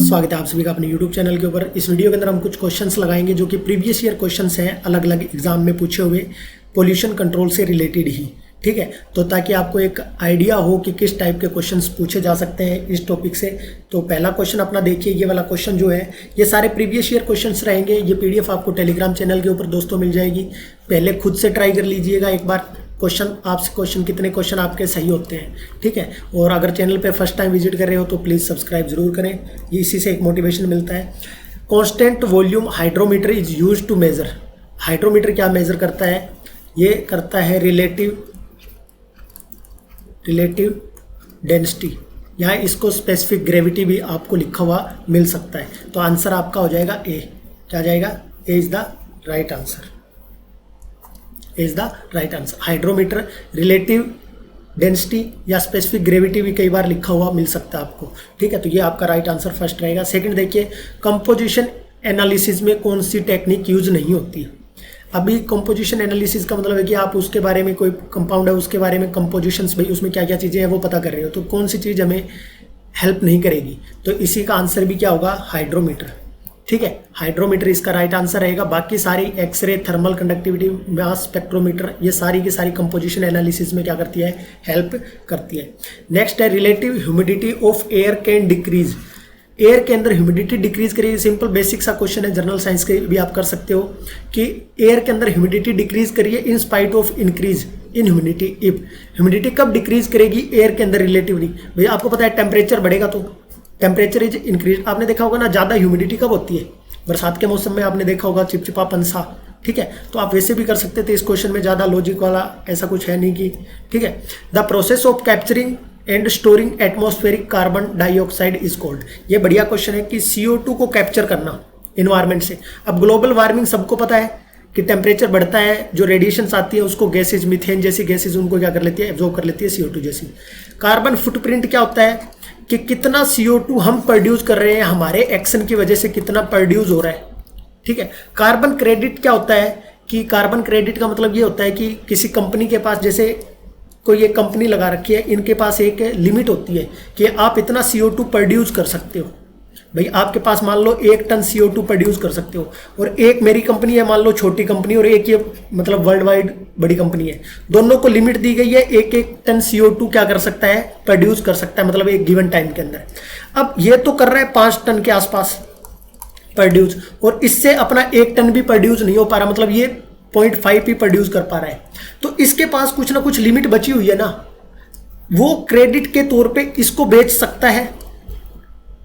स्वागत है आप सभी का अपने YouTube चैनल के ऊपर। इस वीडियो के अंदर हम कुछ क्वेश्चंस लगाएंगे जो कि प्रीवियस ईयर क्वेश्चंस हैं, अलग अलग एग्जाम में पूछे हुए पोल्यूशन कंट्रोल से रिलेटेड ही। ठीक है, तो ताकि आपको एक आइडिया हो कि किस टाइप के क्वेश्चंस पूछे जा सकते हैं इस टॉपिक से। तो पहला क्वेश्चन अपना देखिए, ये वाला क्वेश्चन जो है ये सारे प्रीवियस ईयर क्वेश्चंस रहेंगे। ये PDF आपको टेलीग्राम चैनल के ऊपर दोस्तों मिल जाएगी। पहले खुद से ट्राई कर लीजिएगा एक बार क्वेश्चन कितने क्वेश्चन आपके सही होते हैं। ठीक है, और अगर चैनल पे फर्स्ट टाइम विजिट कर रहे हो तो प्लीज़ सब्सक्राइब जरूर करें, ये इसी से एक मोटिवेशन मिलता है। Constant volume hydrometer is used to measure. Hydrometer क्या मेजर करता है? ये करता है रिलेटिव डेंसिटी, यहाँ इसको स्पेसिफिक ग्रेविटी भी आपको लिखा हुआ मिल सकता है। तो आंसर आपका हो जाएगा ए। क्या जाएगा? A is the right answer. Is the right answer. Hydrometer relative density या स्पेसिफिक ग्रेविटी भी कई बार लिखा हुआ मिल सकता है आपको। ठीक है, तो ये आपका राइट आंसर फर्स्ट रहेगा। सेकंड देखिए, कंपोजिशन एनालिसिस में कौन सी टेक्निक यूज नहीं होती? अभी कंपोजिशन एनालिसिस का मतलब है कि आप उसके बारे में, कोई कंपाउंड है उसके बारे में कंपोजिशंस, भाई उसमें क्या क्या चीज़ें हैं वो पता कर रहे हो, तो कौन सी चीज़ हमें हेल्प नहीं करेगी? तो इसी का आंसर भी क्या होगा? हाइड्रोमीटर। ठीक है, हाइड्रोमीटर इसका राइट आंसर रहेगा। बाकी सारी x ray, thermal conductivity, mass spectrometer, ये सारी की सारी कंपोजिशन एनालिसिस में क्या करती है? हेल्प करती है। नेक्स्ट है relative humidity of air can decrease. Air के अंदर ह्यूमिडिटी डिक्रीज करिए। सिंपल बेसिक सा क्वेश्चन है, जनरल साइंस के भी आप कर सकते हो कि एयर के अंदर ह्यूमिडिटी डिक्रीज करिए in spite of increase in humidity. If humidity कब डिक्रीज करेगी एयर के अंदर रिलेटिवली? भाई आपको पता है टेम्परेचर बढ़ेगा तो टेम्परेचर इज इंक्रीज। आपने देखा होगा ना, ज़्यादा ह्यूमिडिटी कब होती है? बरसात के मौसम में आपने देखा होगा चिपचिपापन सा। ठीक है, तो आप वैसे भी कर सकते थे। इस क्वेश्चन में ज़्यादा लॉजिक वाला ऐसा कुछ है नहीं कि। ठीक है, the process of capturing and storing atmospheric carbon dioxide is called. ये बढ़िया क्वेश्चन है कि CO2 को कैप्चर करना इन्वायरमेंट से। अब ग्लोबल वार्मिंग सबको पता है कि टेम्परेचर बढ़ता है, जो रेडिएशंस आती है उसको गैसेज, मीथेन जैसी गैसेज उनको क्या कर लेती है? एब्जॉर्ब कर लेती है CO2 जैसी। कार्बन फुटप्रिंट क्या होता है कि कितना CO2 हम प्रोड्यूस कर रहे हैं, हमारे एक्शन की वजह से कितना प्रोड्यूस हो रहा है। ठीक है, कार्बन क्रेडिट क्या होता है कि कार्बन क्रेडिट का मतलब ये होता है कि किसी कंपनी के पास, जैसे कोई एक कंपनी लगा रखी है, इनके पास एक लिमिट होती है कि आप इतना CO2 प्रोड्यूस कर सकते हो। भाई आपके पास मान लो 1 टन CO2 प्रोड्यूस कर सकते हो, और एक मेरी कंपनी है मान लो छोटी कंपनी, और एक ये मतलब वर्ल्ड वाइड बड़ी कंपनी है। दोनों को लिमिट दी गई है, 1-1 टन CO2 क्या कर सकता है? प्रोड्यूस कर सकता है, मतलब एक गिवन टाइम के अंदर। अब ये तो कर रहा है 5 टन के आसपास प्रोड्यूस, और इससे अपना 1 टन भी प्रोड्यूस नहीं हो पा रहा, मतलब ये 0.5 ही प्रोड्यूस कर पा रहा है। तो इसके पास कुछ ना कुछ लिमिट बची हुई है ना, वो क्रेडिट के तौर पे इसको बेच सकता है।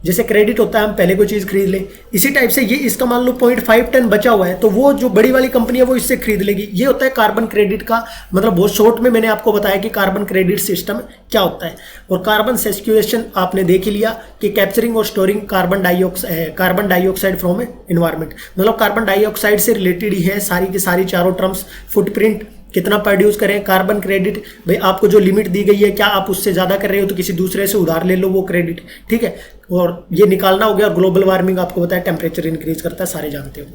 जैसे क्रेडिट होता है हम पहले कोई चीज़ खरीद ले, इसी टाइप से ये इसका मान लो 0.5 टन बचा हुआ है, तो वो जो बड़ी वाली कंपनी है वो इससे खरीद लेगी। ये होता है कार्बन क्रेडिट का मतलब। बहुत शॉर्ट में मैंने आपको बताया कि कार्बन क्रेडिट सिस्टम क्या होता है। और कार्बन सेक्वेस्ट्रेशन आपने देख ही लिया कि कैप्चरिंग और storing carbon dioxide from environment, मतलब कार्बन डाइऑक्साइड से रिलेटेड ही है सारी की सारी चारों टर्म्स। फुटप्रिंट कितना प्रोड्यूस करें, कार्बन क्रेडिट, भाई आपको जो लिमिट दी गई है क्या आप उससे ज़्यादा कर रहे हो तो किसी दूसरे से उधार ले लो वो क्रेडिट। ठीक है, और ये निकालना हो गया। ग्लोबल वार्मिंग आपको पता है टेम्परेचर इंक्रीज करता है, सारे जानते हो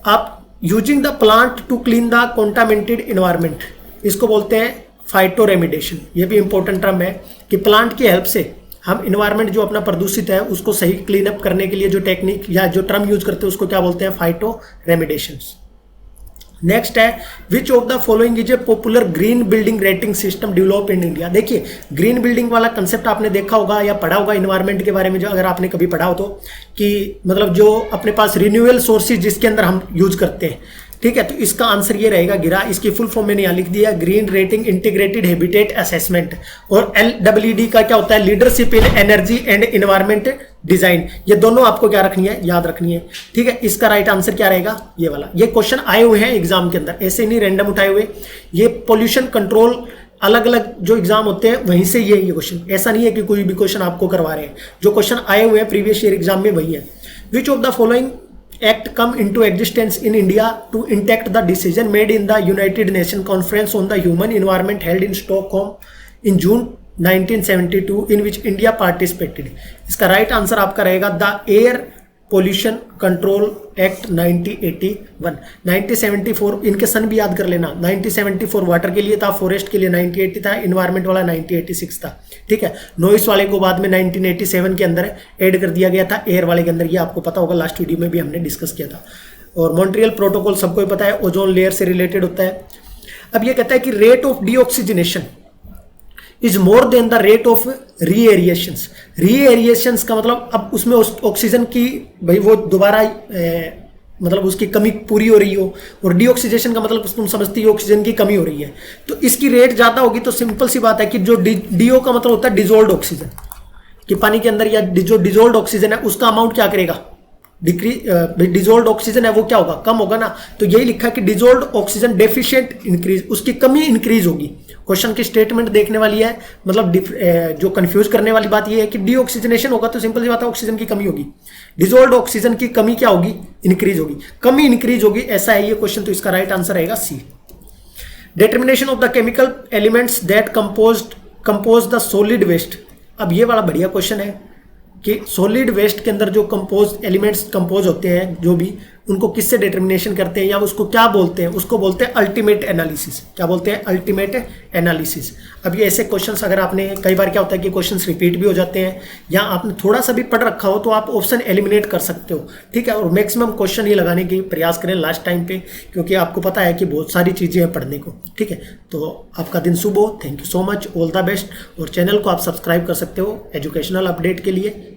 आप। Using the plant to clean the contaminated environment, इसको बोलते हैं फाइटो रेमिडिएशन। ये भी इंपॉर्टेंट टर्म है कि प्लांट की हेल्प से हम इन्वायरमेंट जो अपना प्रदूषित है उसको सही क्लीन अप करने के लिए जो टेक्निक या जो टर्म यूज करते हैं उसको क्या बोलते हैं? Phyto remediation. नेक्स्ट है, which of the following is a popular green building rating system develop in India. देखिए ग्रीन बिल्डिंग वाला कंसेप्ट आपने देखा होगा या पढ़ा होगा इन्वायरमेंट के बारे में, जो अगर आपने कभी पढ़ा हो तो, कि मतलब जो अपने पास रिन्यूएबल सोर्सेज जिसके अंदर हम यूज करते हैं। ठीक है, तो इसका आंसर ये रहेगा गिरा। इसकी फुल फॉर्म मैंने यहाँ लिख दिया, green rating integrated habitat assessment. और LEED का क्या होता है? Leadership in energy and environment design. ये दोनों आपको क्या रखनी है? याद रखनी है। ठीक है, इसका राइट आंसर क्या रहेगा? ये वाला। ये क्वेश्चन आए हुए हैं एग्जाम के अंदर, ऐसे नहीं रैंडम उठाए हुए। ये पोल्यूशन कंट्रोल अलग अलग जो एग्जाम होते हैं वहीं से ये क्वेश्चन, ऐसा नहीं है कि कोई भी क्वेश्चन आपको करवा रहे हैं। जो क्वेश्चन आए हुए हैं प्रीवियस ईयर एग्जाम में वही है। Which of the following Act come into existence in India to enact the decision made in the United Nations Conference on the Human Environment held in Stockholm in June 1972 in which India participated। इसका right answer आपका रहेगा the air pollution control act 1981, 1974 इनके सन भी याद कर लेना। 1974 water के लिए था, फॉरेस्ट के लिए 1980 था, इन्वायरमेंट वाला 1986 था। ठीक है, नॉइस वाले को बाद में 1987 के अंदर ऐड कर दिया गया था, एयर वाले के अंदर, ये आपको पता होगा, लास्ट वीडियो में भी हमने डिस्कस किया था। और मॉन्ट्रियल प्रोटोकॉल सबको ही पता है, ओजोन लेयर से रिलेटेड होता है। अब ये कहता है कि rate of deoxygenation is more than the rate of reaerations. Reaerations का मतलब अब उसमें ऑक्सीजन की भाई वो दोबारा मतलब उसकी कमी पूरी हो रही हो, और डीऑक्सीजेशन का मतलब तुम समझती हो ऑक्सीजन की कमी हो रही है, तो इसकी रेट ज़्यादा होगी। तो सिंपल सी बात है कि जो डीओ का मतलब होता है डिजोल्ड ऑक्सीजन, कि पानी के अंदर या जो डिजोल्ड ऑक्सीजन है उसका अमाउंट क्या करेगा, डिजोल्ड ऑक्सीजन है वो क्या होगा, कम होगा ना। तो यही लिखा कि डिजोल्ड ऑक्सीजन डेफिशिएंट इंक्रीज, उसकी कमी इंक्रीज होगी। क्वेश्चन की स्टेटमेंट देखने वाली है, मतलब जो कंफ्यूज करने वाली बात ये है कि डीऑक्सीजनेशन होगा तो सिंपल सी बात है ऑक्सीजन की कमी होगी, डिजोल्ड ऑक्सीजन की कमी क्या होगी, इंक्रीज होगी, कमी इंक्रीज होगी, ऐसा है ये क्वेश्चन। तो इसका राइट आंसर रहेगा C. Determination of the chemical elements that compose the solid waste. अब ये वाला बढ़िया क्वेश्चन है कि सॉलिड वेस्ट के अंदर जो कंपोज एलिमेंट्स कंपोज होते हैं जो भी, उनको किससे डिटर्मिनेशन करते हैं या उसको क्या बोलते हैं, उसको बोलते हैं अल्टीमेट एनालिसिस। क्या बोलते हैं, अल्टीमेट एनालिसिस। अब ये ऐसे क्वेश्चंस अगर आपने, कई बार क्या होता है कि क्वेश्चंस रिपीट भी हो जाते हैं या आपने थोड़ा सा भी पढ़ रखा हो तो आप ऑप्शन एलिमिनेट कर सकते हो। ठीक है, और मैक्सिमम क्वेश्चन ही लगाने की प्रयास करें लास्ट टाइम पे, क्योंकि आपको पता है कि बहुत सारी चीज़ें हैं पढ़ने को। ठीक है, तो आपका दिन शुभ हो, thank you so much, all the best. और चैनल को आप सब्सक्राइब कर सकते हो एजुकेशनल अपडेट के लिए।